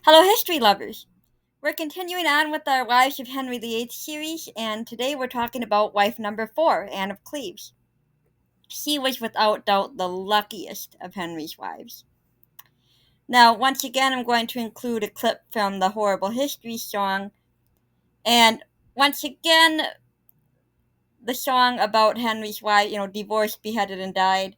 Hello, history lovers! We're continuing on with our Wives of Henry VIII series, and today we're talking about wife number 4, Anne of Cleves. She was without doubt the luckiest of Henry's wives. Now, once again, I'm going to include a clip from the Horrible History song, and once again, the song about Henry's wife, divorced, beheaded, and died.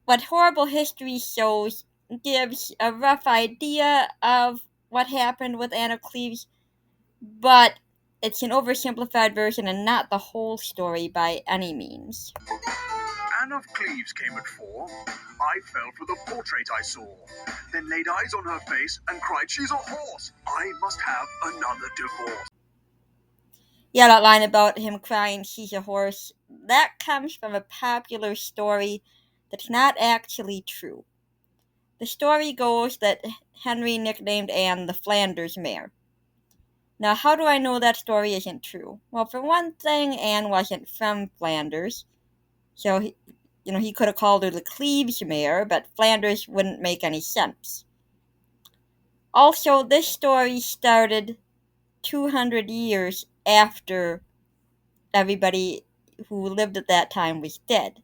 What Horrible History shows gives a rough idea of what happened with Anne of Cleves, but it's an oversimplified version and not the whole story by any means. Anne of Cleves came at 4. I fell for the portrait I saw, then laid eyes on her face and cried, "She's a horse! I must have another divorce." Yeah, that line about him crying, "She's a horse," that comes from a popular story that's not actually true. The story goes that Henry nicknamed Anne the Flanders mare. Now, how do I know that story isn't true? Well, for one thing, Anne wasn't from Flanders, so he could have called her the Cleeves mare, but Flanders wouldn't make any sense. Also, this story started 200 years after everybody who lived at that time was dead.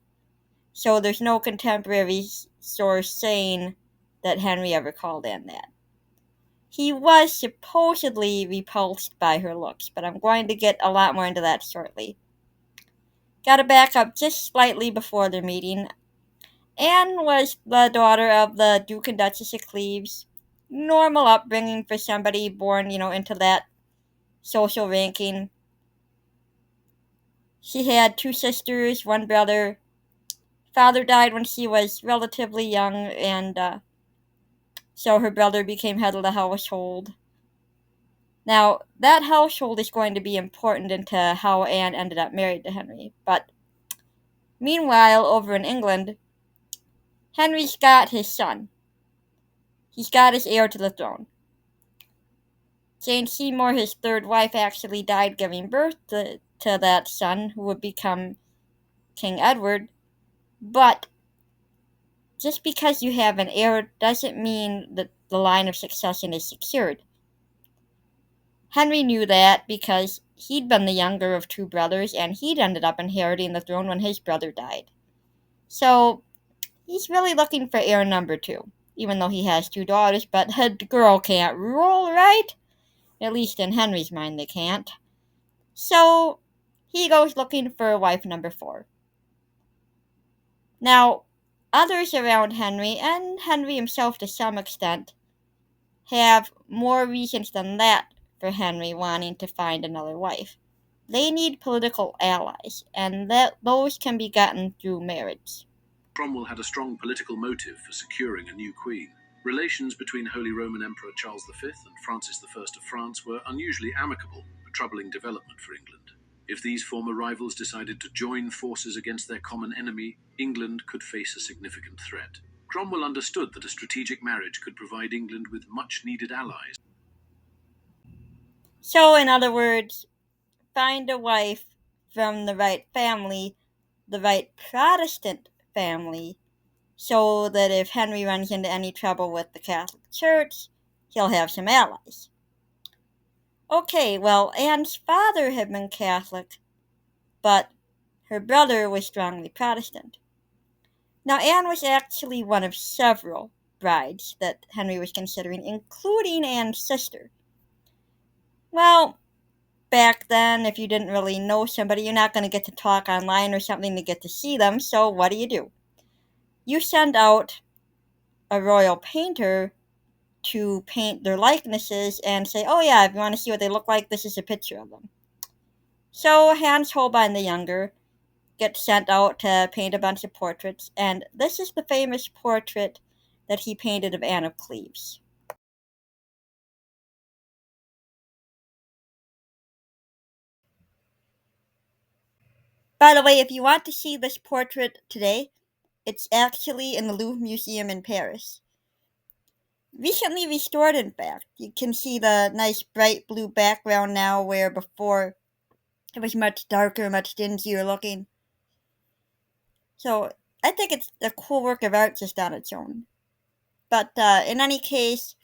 So there's no contemporary source saying that Henry ever called Anne that. He was supposedly repulsed by her looks, but I'm going to get a lot more into that shortly. Gotta back up just slightly before their meeting. Anne was the daughter of the Duke and Duchess of Cleves. Normal upbringing for somebody born, into that social ranking. She had 2 sisters, 1 brother. Father died when she was relatively young, and so her brother became head of the household. Now, that household is going to be important into how Anne ended up married to Henry. But meanwhile, over in England, Henry's got his son. He's got his heir to the throne. Jane Seymour, his third wife, actually died giving birth to that son who would become King Edward. But just because you have an heir doesn't mean that the line of succession is secured. Henry knew that because he'd been the younger of 2 brothers, and he'd ended up inheriting the throne when his brother died. So he's really looking for heir number 2, even though he has 2 daughters, but a girl can't rule, right? At least in Henry's mind they can't. So he goes looking for wife number 4. Now, others around Henry, and Henry himself to some extent, have more reasons than that for Henry wanting to find another wife. They need political allies, and those can be gotten through marriage. Cromwell had a strong political motive for securing a new queen. Relations between Holy Roman Emperor Charles V and Francis I of France were unusually amicable, a troubling development for England. If these former rivals decided to join forces against their common enemy, England could face a significant threat. Cromwell understood that a strategic marriage could provide England with much-needed allies. So, in other words, find a wife from the right family, the right Protestant family, so that if Henry runs into any trouble with the Catholic Church, he'll have some allies. Okay, well, Anne's father had been Catholic, but her brother was strongly Protestant. Now, Anne was actually one of several brides that Henry was considering, including Anne's sister. Well, back then, if you didn't really know somebody, you're not going to get to talk online or something to get to see them, so what do? You send out a royal painter to paint their likenesses and say, "Oh yeah, if you want to see what they look like, this is a picture of them." So Hans Holbein the Younger gets sent out to paint a bunch of portraits, and this is the famous portrait that he painted of Anne of Cleves. By the way, if you want to see this portrait today, it's actually in the Louvre Museum in Paris. Recently restored, in fact. You can see the nice bright blue background now, where before it was much darker, much dingier looking. So I think it's a cool work of art just on its own. But in any case,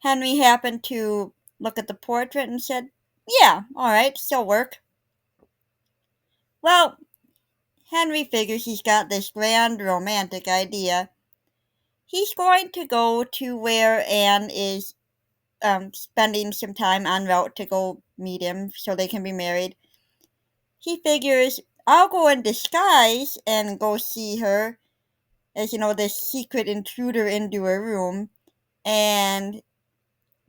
Henry happened to look at the portrait and said, "Yeah, alright, she'll work." Well, Henry figures he's got this grand romantic idea. He's going to go to where Anne is spending some time en route to go meet him so they can be married. He figures, I'll go in disguise and go see her as, this secret intruder into her room. And,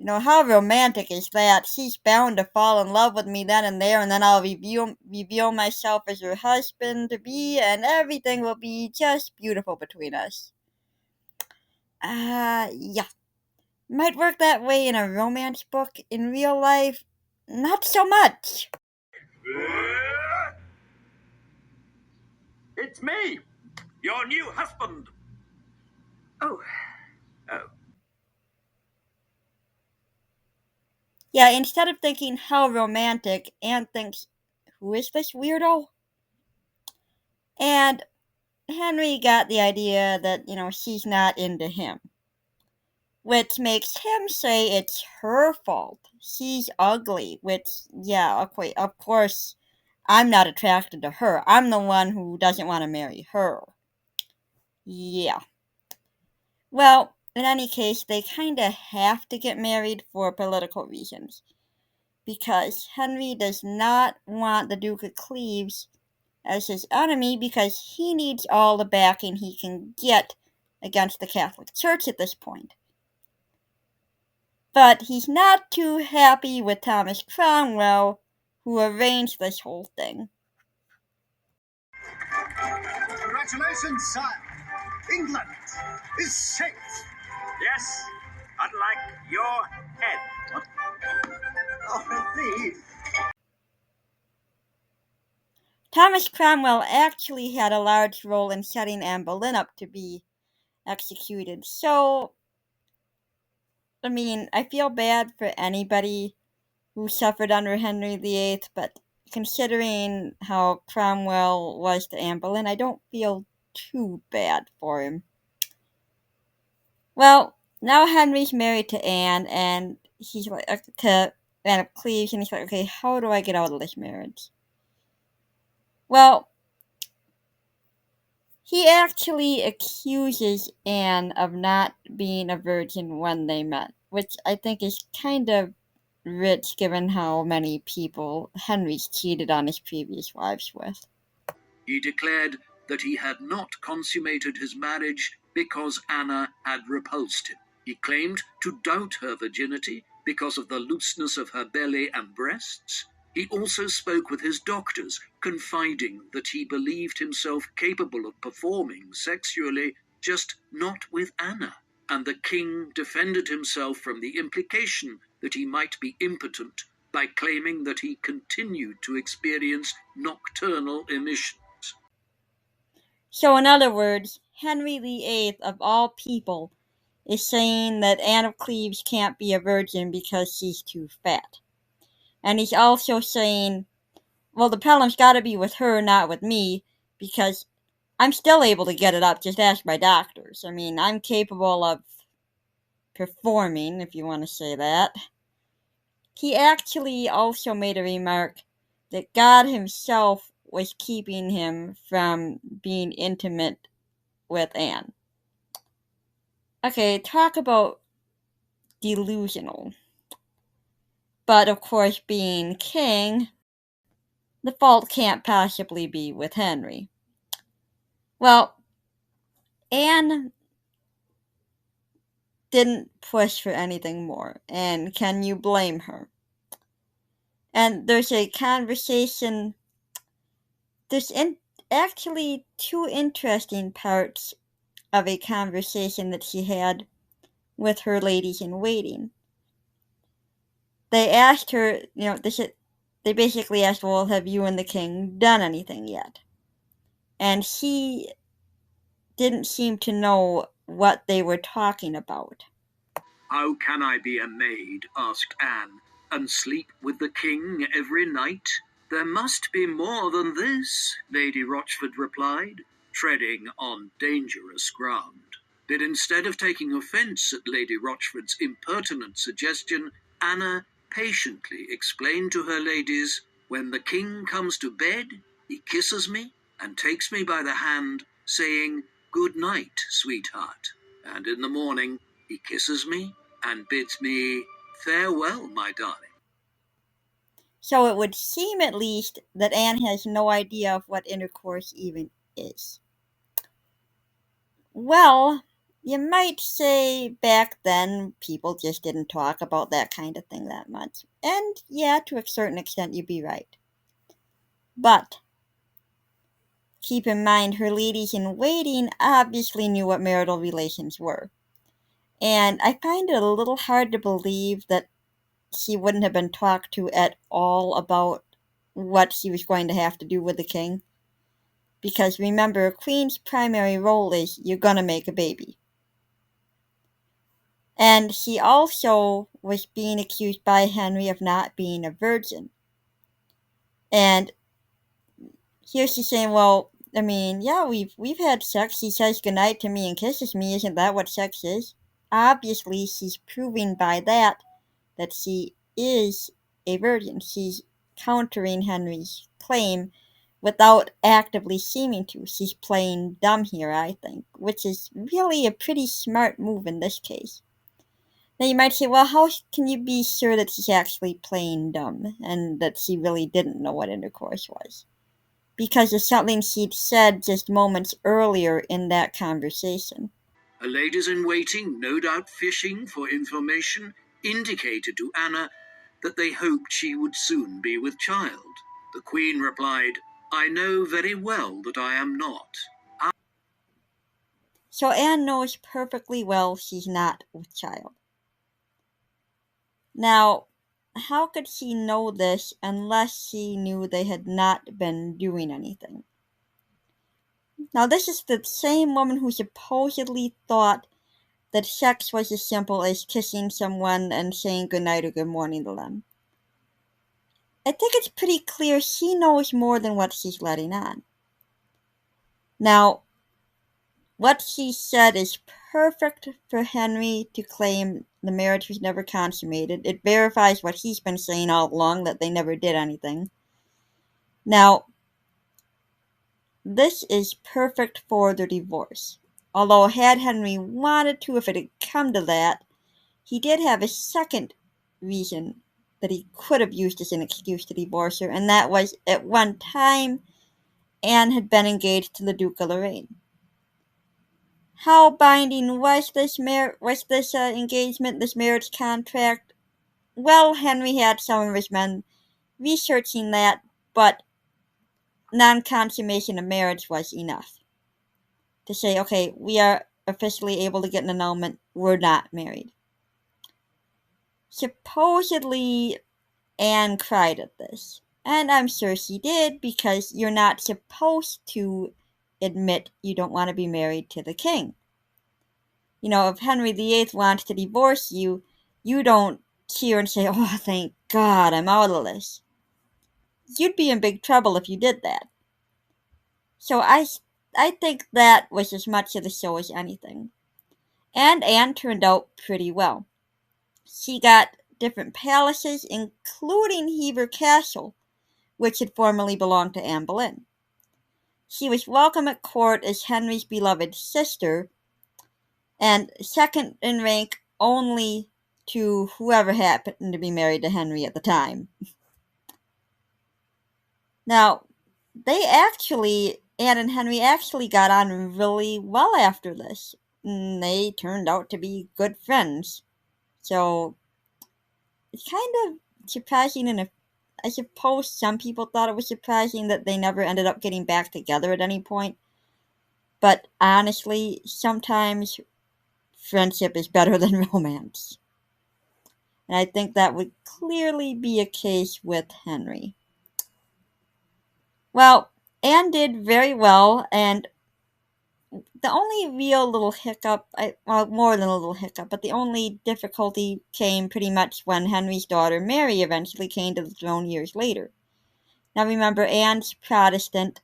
how romantic is that? She's bound to fall in love with me then and there, and then I'll reveal myself as her husband to be, and everything will be just beautiful between us. Yeah. Might work that way in a romance book. In real life, not so much. It's me, your new husband. Oh. Yeah, instead of thinking how romantic, Anne thinks, who is this weirdo? And Henry got the idea that, she's not into him. Which makes him say it's her fault. She's ugly, which, yeah, okay, of course, I'm not attracted to her. I'm the one who doesn't want to marry her. Yeah. Well, in any case, they kinda have to get married for political reasons. Because Henry does not want the Duke of Cleeves as his enemy because he needs all the backing he can get against the Catholic Church at this point. But he's not too happy with Thomas Cromwell, who arranged this whole thing. Congratulations, sire. England is safe. Yes, unlike your head. Oh, please. Thomas Cromwell actually had a large role in setting Anne Boleyn up to be executed, so I feel bad for anybody who suffered under Henry VIII, but considering how Cromwell was to Anne Boleyn, I don't feel too bad for him. Well, now Henry's married to Anne, and he's like, to Anne of Cleves, and he's like, okay, how do I get out of this marriage? Well, he actually accuses Anne of not being a virgin when they met, which I think is kind of rich given how many people Henry's cheated on his previous wives with. He declared that he had not consummated his marriage because Anna had repulsed him. He claimed to doubt her virginity because of the looseness of her belly and breasts. He also spoke with his doctors, confiding that he believed himself capable of performing sexually, just not with Anna. And the king defended himself from the implication that he might be impotent by claiming that he continued to experience nocturnal emissions. So, in other words, Henry VIII, of all people, is saying that Anne of Cleves can't be a virgin because she's too fat. And he's also saying, well, the problem's gotta be with her, not with me, because I'm still able to get it up, just ask my doctors. I'm capable of performing, if you want to say that. He actually also made a remark that God himself was keeping him from being intimate with Anne. Okay, talk about delusional. But of course, being king, the fault can't possibly be with Henry. Well, Anne didn't push for anything more, and can you blame her? And there's a conversation, actually two interesting parts of a conversation that she had with her ladies in waiting. They asked her, they basically asked, well, have you and the king done anything yet? And she didn't seem to know what they were talking about. How can I be a maid, asked Anne, and sleep with the king every night? There must be more than this, Lady Rochford replied, treading on dangerous ground. that instead of taking offence at Lady Rochford's impertinent suggestion, Anna patiently explained to her ladies, when the king comes to bed, he kisses me and takes me by the hand, saying, "Good night, sweetheart." And in the morning, he kisses me and bids me, "Farewell, my darling." So it would seem at least that Anne has no idea of what intercourse even is. Well, you might say back then people just didn't talk about that kind of thing that much. And yeah, to a certain extent, you'd be right. But keep in mind, her ladies in waiting obviously knew what marital relations were. And I find it a little hard to believe that she wouldn't have been talked to at all about what she was going to have to do with the king. Because remember, a queen's primary role is you're gonna make a baby. And she also was being accused by Henry of not being a virgin. And here she's saying, well, I mean, yeah, we've had sex. He says goodnight to me and kisses me. Isn't that what sex is? Obviously, she's proving by that she is a virgin. She's countering Henry's claim without actively seeming to. She's playing dumb here, I think, which is really a pretty smart move in this case. Now you might say, well, how can you be sure that she's actually playing dumb and that she really didn't know what intercourse was? Because of something she'd said just moments earlier in that conversation. Her ladies in waiting, no doubt fishing for information, indicated to Anna that they hoped she would soon be with child. The Queen replied, "I know very well that I am not." So Anne knows perfectly well she's not with child. Now, how could she know this unless she knew they had not been doing anything? Now, this is the same woman who supposedly thought that sex was as simple as kissing someone and saying goodnight or good morning to them. I think it's pretty clear she knows more than what she's letting on. Now, what she said is perfect for Henry to claim the marriage was never consummated. It verifies what he's been saying all along, that they never did anything. Now, this is perfect for their divorce. Although, had Henry wanted to, if it had come to that, he did have a second reason that he could have used as an excuse to divorce her, and that was at one time Anne had been engaged to the Duke of Lorraine. How binding was this engagement, this marriage contract? Well, Henry had some of his men researching that, but non-consummation of marriage was enough to say, okay, we are officially able to get an annulment. We're not married. Supposedly, Anne cried at this, and I'm sure she did, because you're not supposed to admit you don't want to be married to the king. You know, if Henry VIII wants to divorce you, you don't cheer and say, oh, thank God, I'm out of this. You'd be in big trouble if you did that. So I think that was as much of the show as anything. And Anne turned out pretty well. She got different palaces, including Hever Castle, which had formerly belonged to Anne Boleyn. She was welcome at court as Henry's beloved sister, and second in rank only to whoever happened to be married to Henry at the time. Now, Anne and Henry actually got on really well after this. They turned out to be good friends. So, it's kind of surprising, and I suppose some people thought it was surprising that they never ended up getting back together at any point. But honestly, sometimes friendship is better than romance. And I think that would clearly be a case with Henry. Well, Anne did very well, and the only real little hiccup, well, more than a little hiccup, but the only difficulty came pretty much when Henry's daughter Mary eventually came to the throne years later. Now remember, Anne's Protestant,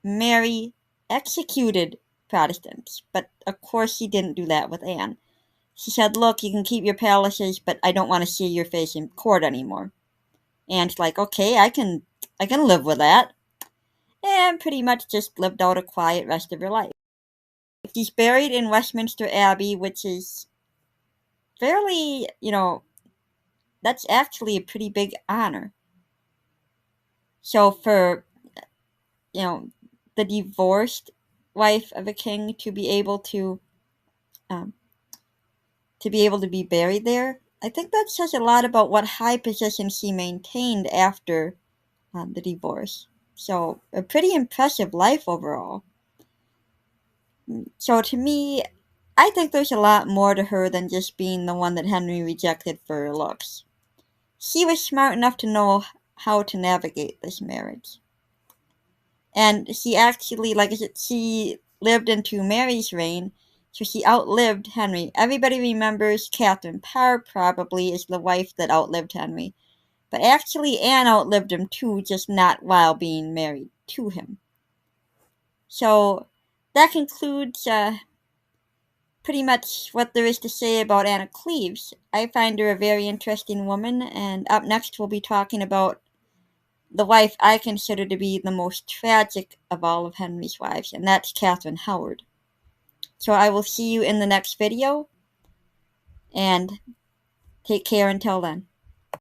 Mary executed Protestants. But of course he didn't do that with Anne. She said, look, you can keep your palaces, but I don't want to see your face in court anymore. Anne's like, okay, I can live with that. And pretty much just lived out a quiet rest of her life. She's buried in Westminster Abbey, which is fairly, that's actually a pretty big honor. So for, the divorced wife of a king to be able to um, be buried there, I think that says a lot about what high position she maintained after the divorce. So a pretty impressive life overall. So to me, I think there's a lot more to her than just being the one that Henry rejected for her looks. She was smart enough to know how to navigate this marriage. And she actually, like I said, she lived into Mary's reign, so she outlived Henry. Everybody remembers Catherine Parr probably is the wife that outlived Henry. But actually, Anne outlived him too, just not while being married to him. So that concludes pretty much what there is to say about Anna Cleeves. I find her a very interesting woman, and up next we'll be talking about the wife I consider to be the most tragic of all of Henry's wives, and that's Catherine Howard. So I will see you in the next video, and take care until then.